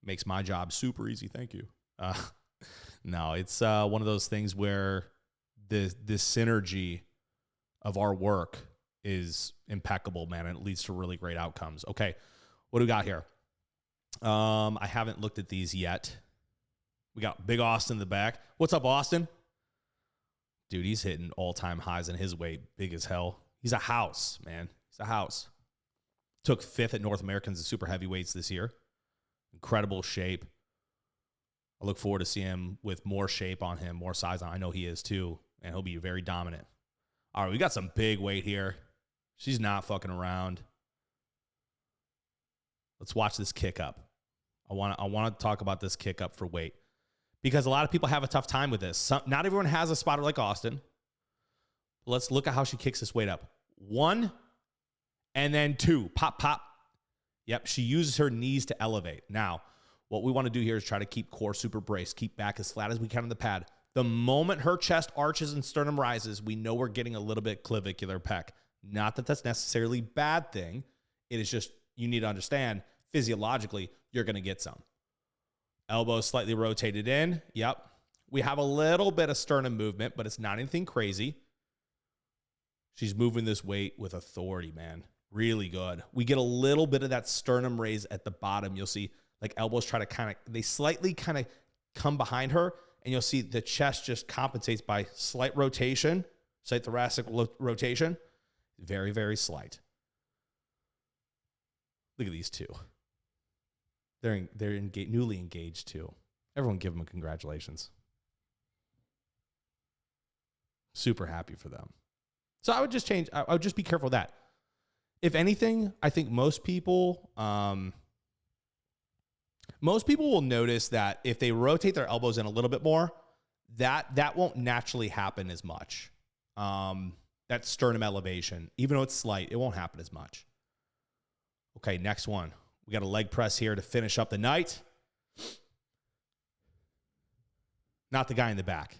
Makes my job super easy. Thank you. No, it's one of those things where the synergy of our work is impeccable, man, and it leads to really great outcomes. Okay, what do we got here? I haven't looked at these yet. We got Big Austin in the back. What's up, Austin? Dude, he's hitting all-time highs in his weight. Big as hell. He's a house, man. He's a house. Took 5th at North Americans in super heavyweights this year. Incredible shape. I look forward to seeing him with more shape on him, more size on him. I know he is too, and he'll be very dominant. All right, we got some big weight here. She's not fucking around. Let's watch this kick up. I want to talk about this kick up for weight because a lot of people have a tough time with this. Not everyone has a spotter like Austin. Let's look at how she kicks this weight up. 1 and then 2. Pop, pop. Yep, she uses her knees to elevate. Now, what we want to do here is try to keep core super braced, keep back as flat as we can on the pad. The moment her chest arches and sternum rises, we know we're getting a little bit clavicular pec. Not that that's necessarily a bad thing. It is just, you need to understand, physiologically, you're going to get some. Elbows slightly rotated in. Yep. We have a little bit of sternum movement, but it's not anything crazy. She's moving this weight with authority, man. Really good. We get a little bit of that sternum raise at the bottom. You'll see like elbows try to they slightly kind of come behind her, and you'll see the chest just compensates by slight rotation, slight thoracic rotation. Very, very slight. Look at these two. They're newly engaged too. Everyone give them a congratulations. Super happy for them. So I would just change. I would just be careful of that. If anything, I think most people will notice that if they rotate their elbows in a little bit more, that won't naturally happen as much. That sternum elevation, even though it's slight, it won't happen as much. Okay, next one. We got a leg press here to finish up the night. Not the guy in the back.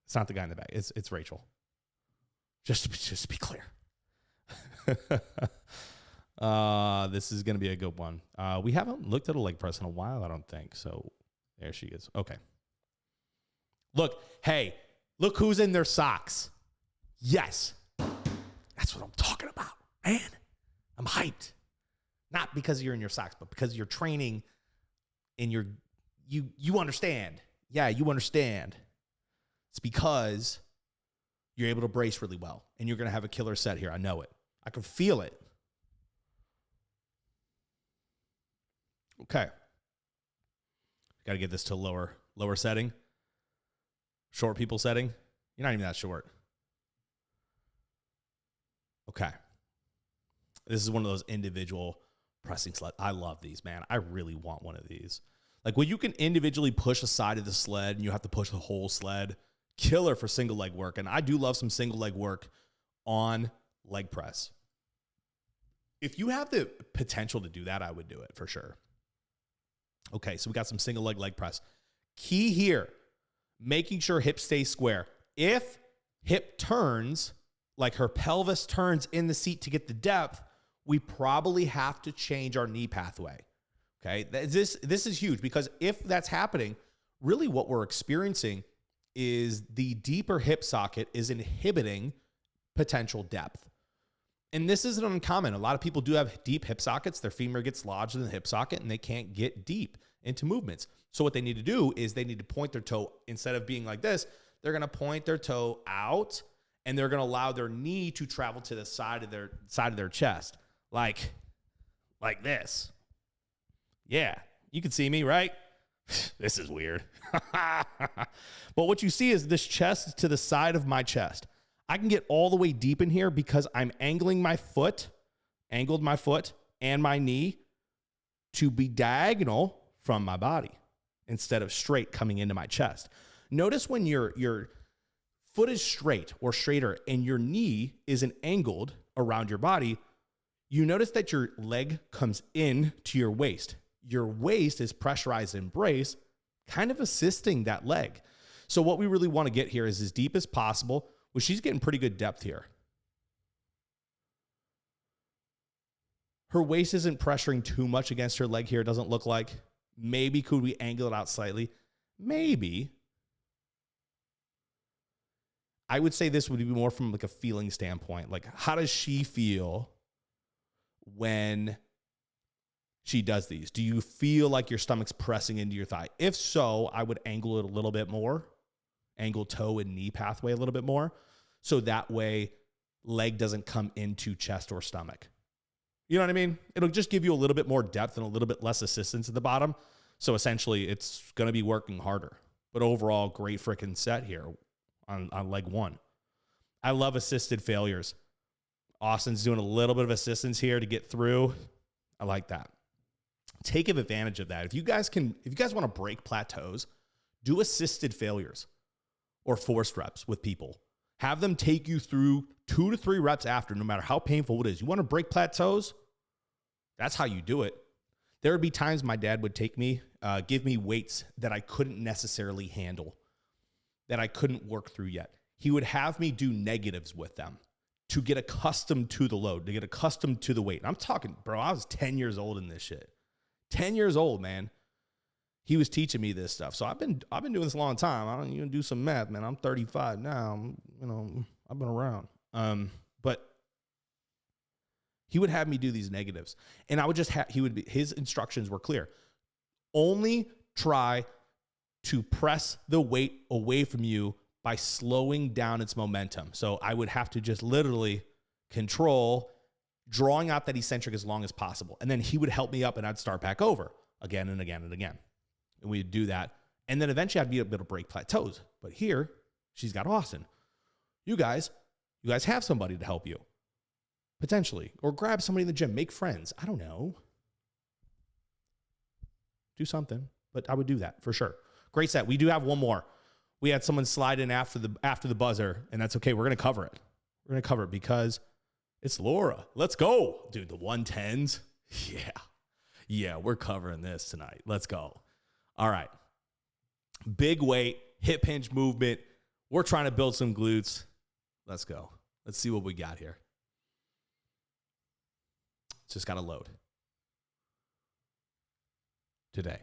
It's not the guy in the back. It's Rachel. Just to be clear. This is going to be a good one. We haven't looked at a leg press in a while, I don't think. So there she is. Okay. Look, hey, look who's in their socks. Yes. That's what I'm talking about, man. I'm hyped. Not because you're in your socks, but because you're training and you understand. Yeah, you understand. It's because you're able to brace really well and you're going to have a killer set here. I know it. I can feel it. Okay. Got to get this to lower setting. Short people setting. You're not even that short. Okay. This is one of those individual pressing sled. I love these, man. I really want one of these. Like when you can individually push a side of the sled and you have to push the whole sled. Killer for single leg work. And I do love some single leg work on leg press. If you have the potential to do that, I would do it for sure. Okay, so we got some single leg press. Key here, making sure hip stays square. If hip turns, like her pelvis turns in the seat to get the depth, we probably have to change our knee pathway. Okay, this is huge because if that's happening, really what we're experiencing is the deeper hip socket is inhibiting potential depth. And this isn't uncommon. A lot of people do have deep hip sockets. Their femur gets lodged in the hip socket and they can't get deep into movements. So what they need to do is they need to point their toe, instead of being like this, they're going to point their toe out and they're going to allow their knee to travel to the side of their chest. Like this. Yeah. You can see me, right? This is weird. But what you see is this chest to the side of my chest. I can get all the way deep in here because I'm angled my foot and my knee to be diagonal from my body instead of straight coming into my chest. Notice when your foot is straight or straighter and your knee isn't angled around your body, you notice that your leg comes in to your waist. Your waist is pressurized and braced, kind of assisting that leg. So what we really want to get here is as deep as possible. Well, she's getting pretty good depth here. Her waist isn't pressuring too much against her leg here, it doesn't look like. Maybe could we angle it out slightly? Maybe. I would say this would be more from like a feeling standpoint. Like, how does she feel when she does these? Do you feel like your stomach's pressing into your thigh? If so, I would angle it a little bit more ankle, toe, and knee pathway a little bit more. So that way leg doesn't come into chest or stomach. You know what I mean? It'll just give you a little bit more depth and a little bit less assistance at the bottom. So essentially it's going to be working harder. But overall, great freaking set here on leg one. I love assisted failures. Austin's doing a little bit of assistance here to get through. I like that. Take advantage of that. If you guys want to break plateaus, do assisted failures or forced reps with people. Have them take you through 2 to 3 reps after, no matter how painful it is. You want to break plateaus? That's how you do it. There would be times my dad would take me, give me weights that I couldn't necessarily handle, that I couldn't work through yet. He would have me do negatives with them to get accustomed to the load, to get accustomed to the weight. And I'm talking, bro, I was 10 years old in this shit. 10 years old, man. He was teaching me this stuff. So I've been doing this a long time. I don't even do some math, man. I'm 35 now. I've been around. But he would have me do these negatives. And I would just his instructions were clear. Only try to press the weight away from you by slowing down its momentum. So I would have to just literally control drawing out that eccentric as long as possible. And then he would help me up and I'd start back over again and again and again. And we'd do that. And then eventually I'd be able to break plateaus. But here, she's got Austin. You guys have somebody to help you. Potentially. Or grab somebody in the gym. Make friends. I don't know. Do something. But I would do that for sure. Great set. We do have one more. We had someone slide in after the buzzer, and that's okay. We're going to cover it. We're going to cover it because it's Laura. Let's go. Dude, the 110s. Yeah, we're covering this tonight. Let's go. All right. Big weight, hip hinge movement. We're trying to build some glutes. Let's go. Let's see what we got here. It's just got to load. Today.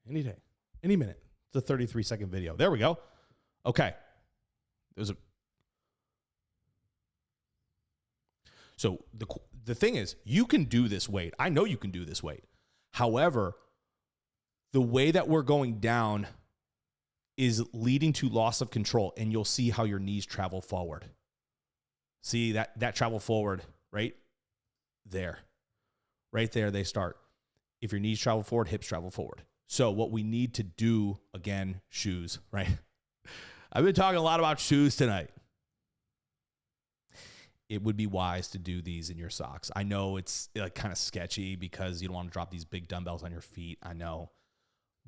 Any day. Any minute. It's a 33-second video. There we go. Okay. So the thing is, you can do this weight. I know you can do this weight. However, the way that we're going down is leading to loss of control, and you'll see how your knees travel forward. See that travel forward right there. Right there they start. If your knees travel forward, hips travel forward. So what we need to do, again, shoes, right? I've been talking a lot about shoes tonight. It would be wise to do these in your socks. I know it's like kind of sketchy because you don't want to drop these big dumbbells on your feet. I know.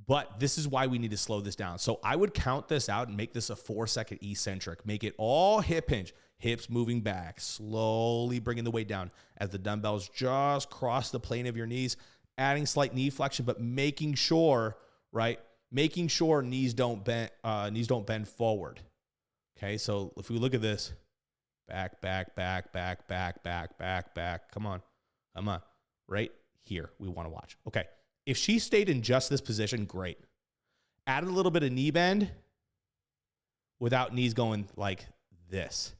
But this is why we need to slow this down. So I would count this out and make this a 4-second eccentric. Make it all hip hinge. Hips moving back. Slowly bringing the weight down as the dumbbells just cross the plane of your knees. Adding slight knee flexion, but making sure, right? Making sure knees don't bend forward. Okay, so if we look at this, back. Come on. Right here, we want to watch. Okay, if she stayed in just this position, great. Add a little bit of knee bend without knees going like this.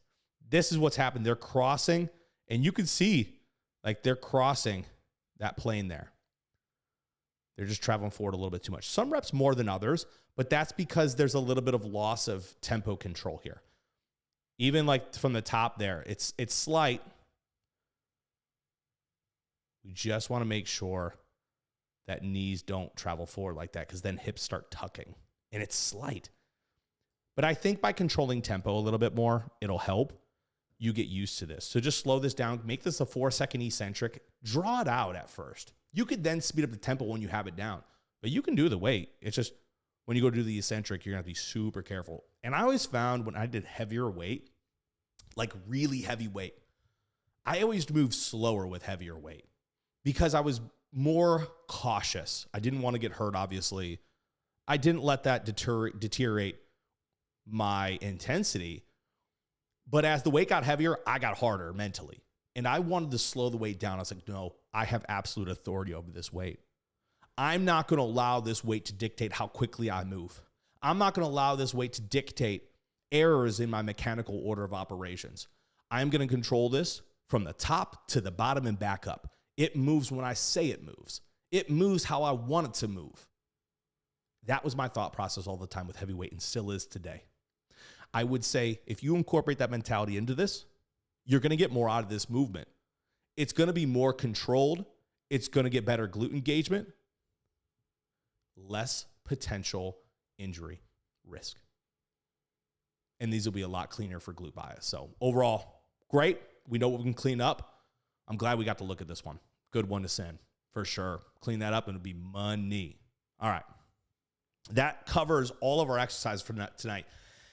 This is what's happened. They're crossing, and you can see like they're crossing that plane there. They're just traveling forward a little bit too much. Some reps more than others, but that's because there's a little bit of loss of tempo control here. Even like from the top there, it's slight. We just want to make sure that knees don't travel forward like that because then hips start tucking, and it's slight. But I think by controlling tempo a little bit more, it'll help you get used to this. So just slow this down. Make this a 4-second eccentric. Draw it out at first. You could then speed up the tempo when you have it down. But you can do the weight. It's just when you go do the eccentric, you're going to have to be super careful. And I always found when I did heavier weight, like really heavy weight, I always moved slower with heavier weight because I was more cautious. I didn't want to get hurt, obviously. I didn't let that deteriorate my intensity. But as the weight got heavier, I got harder mentally. And I wanted to slow the weight down. I was like, no, I have absolute authority over this weight. I'm not going to allow this weight to dictate how quickly I move. I'm not going to allow this weight to dictate errors in my mechanical order of operations. I'm going to control this from the top to the bottom and back up. It moves when I say it moves. It moves how I want it to move. That was my thought process all the time with heavyweight and still is today. I would say if you incorporate that mentality into this, you're going to get more out of this movement. It's going to be more controlled. It's going to get better glute engagement, less potential injury risk. And these will be a lot cleaner for glute bias. So overall, great. We know what we can clean up. I'm glad we got to look at this one. Good one to send for sure. Clean that up and it'll be money. All right. That covers all of our exercises for tonight.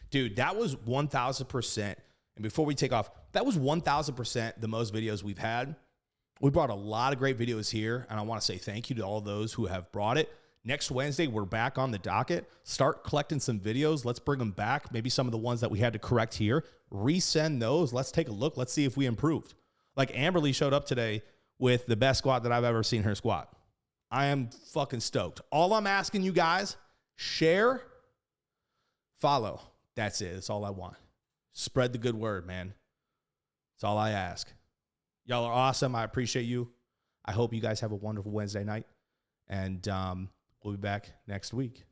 Dude, that was 1,000%. And before we take off, that was 1,000% the most videos we've had. We brought a lot of great videos here, and I want to say thank you to all those who have brought it. Next Wednesday, we're back on the docket. Start collecting some videos. Let's bring them back. Maybe some of the ones that we had to correct here. Resend those. Let's take a look. Let's see if we improved. Like Amberly showed up today with the best squat that I've ever seen her squat. I am fucking stoked. All I'm asking you guys, share, follow. That's it. That's all I want. Spread the good word, man. That's all I ask. Y'all are awesome. I appreciate you. I hope you guys have a wonderful Wednesday night. And we'll be back next week.